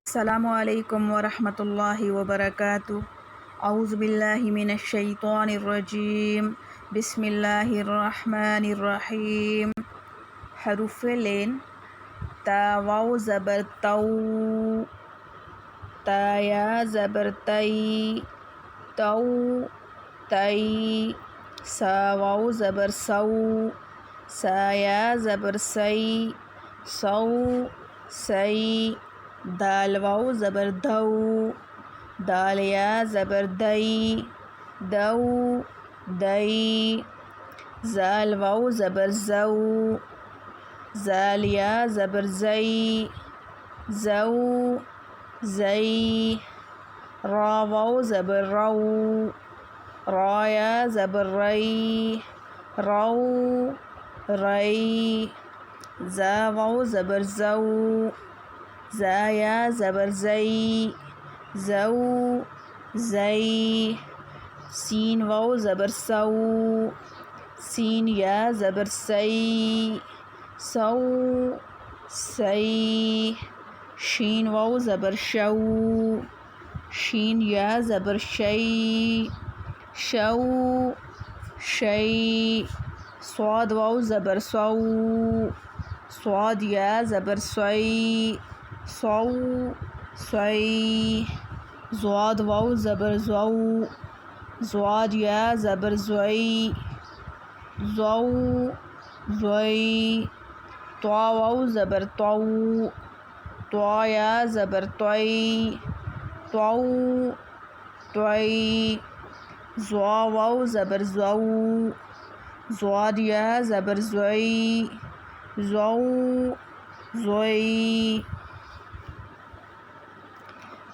अस्सलामु अलैकुम वरहमतुल्लाहि वबरकातुहू। औज़ु बिल्लाहि मिनश शैतानिर रजीम। बिस्मिल्लाहिर रहमानिर रहीम। हरूफ़े लेन ता वाव ज़बर तौ, ता या ज़बर तई, तौ तई, सा वाव ज़बर सौ, सा या ज़बर सई, सौ सई, दाल वाव ज़बर दौ, दाल या ज़बर दई, दौ दई, ज़ाल वाव ज़बर ज़ौ, ज़ाल या ज़बर ज़ई, ज़ौ ज़ई, रा वाव ज़बर रौ, रा या ज़बर रई, रौ रई, ज़ा वाव ज़बर ज़ौ, ज़ा या ज़बर ज़ई, ज़ौ ज़ई, सीन वाव ज़बर सौ, सीन या ज़बर सई, सौ सई, शीन वाव ज़बर शौ, शीन या ज़बर शई, शौ शई, स्वाद वाव ज़बर सौ, स्वाद या ज़बर सई, सौ सई, ज़्वाद वाव ज़बर ज़ौ, ज़्वाद या ज़बर ज़ई, ज़ौ ज़ई, त्वा वाव ज़बर तौ, त्वा या ज़बर त्वई, त्वौ त्वई, ज़्वा वाव ज़बर ज़ौ, ज़्वाद या ज़बर ज़ई, ज़ौ ज़ई,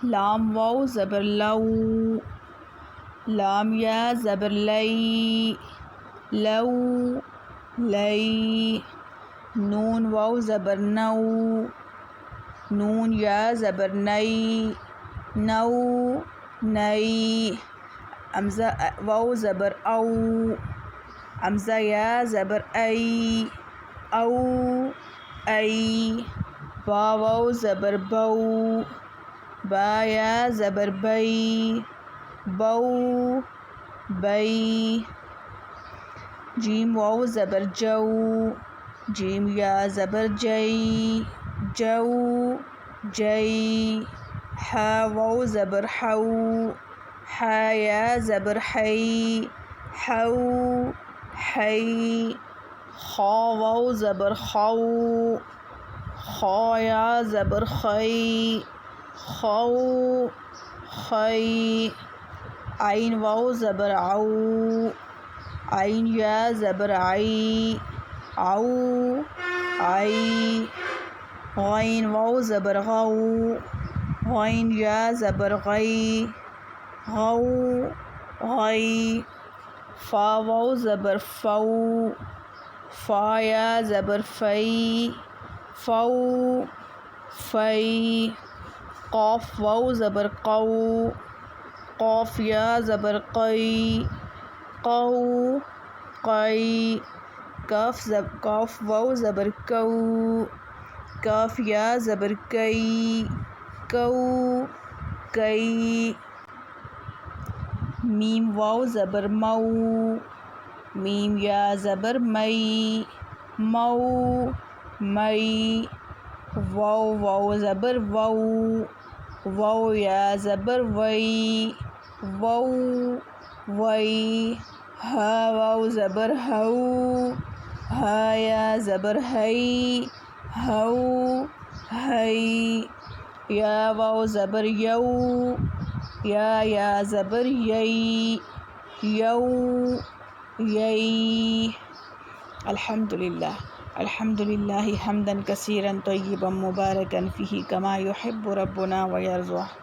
लाम वाव ज़बर लौ, लाम या ज़बर लई, लौ लई, नून वाव ज़बर नौ, नून या ज़बर नई, नौ नई, हमज़ा वाव ज़बर औ, हमज़ा या ज़बर आई, औ आई, बा वाव ज़बर बौ, बा या ज़बर बई, बौ बई, जीम वाव ज़बर जौ, जीम या ज़बर जई, जौ जई, हा वाव ज़बर हौ, हा या ज़बर हई, हौ हई, खा वाव ज़बर खौ, खा या ज़बर खई, खौ खई, आइन वाव ज़बर औ, आइन या ज़बर आई, औ आई, गैन वाव ज़बर गौ, गैन या ज़बर गई, गौ गई, फ़ा वाव ज़बर फ़ौ, फ़ा या ज़बर फ़ई, फ़ौ फ़ई, क़ाफ़ वाव ज़बर क़ौ, क़ाफ़ या ज़बर क़ई, क़ौ क़ई, काफ़ वाव ज़बर कौ, काफ़ या ज़बर कई, कौ कई, मीम वाव ज़बर मऊ, मीम या ज़बर मई, मऊ मई, वाव ज़बर वऊ, वाव या ज़बर वई, वौ वई, हा वाव ज़बर हऊ, हा या ज़बर हई, हऊ हई, या वाव ज़बर यऊ, या ज़बर यई, यौ यई। अल्हम्दुलिल्लाह अल्हम्दुलिल्लाहि हम्दन कसीरन तय्यिबन मुबारकन फ़ीही कमा युहिब्बु रब्बुना व यर्ज़ुह।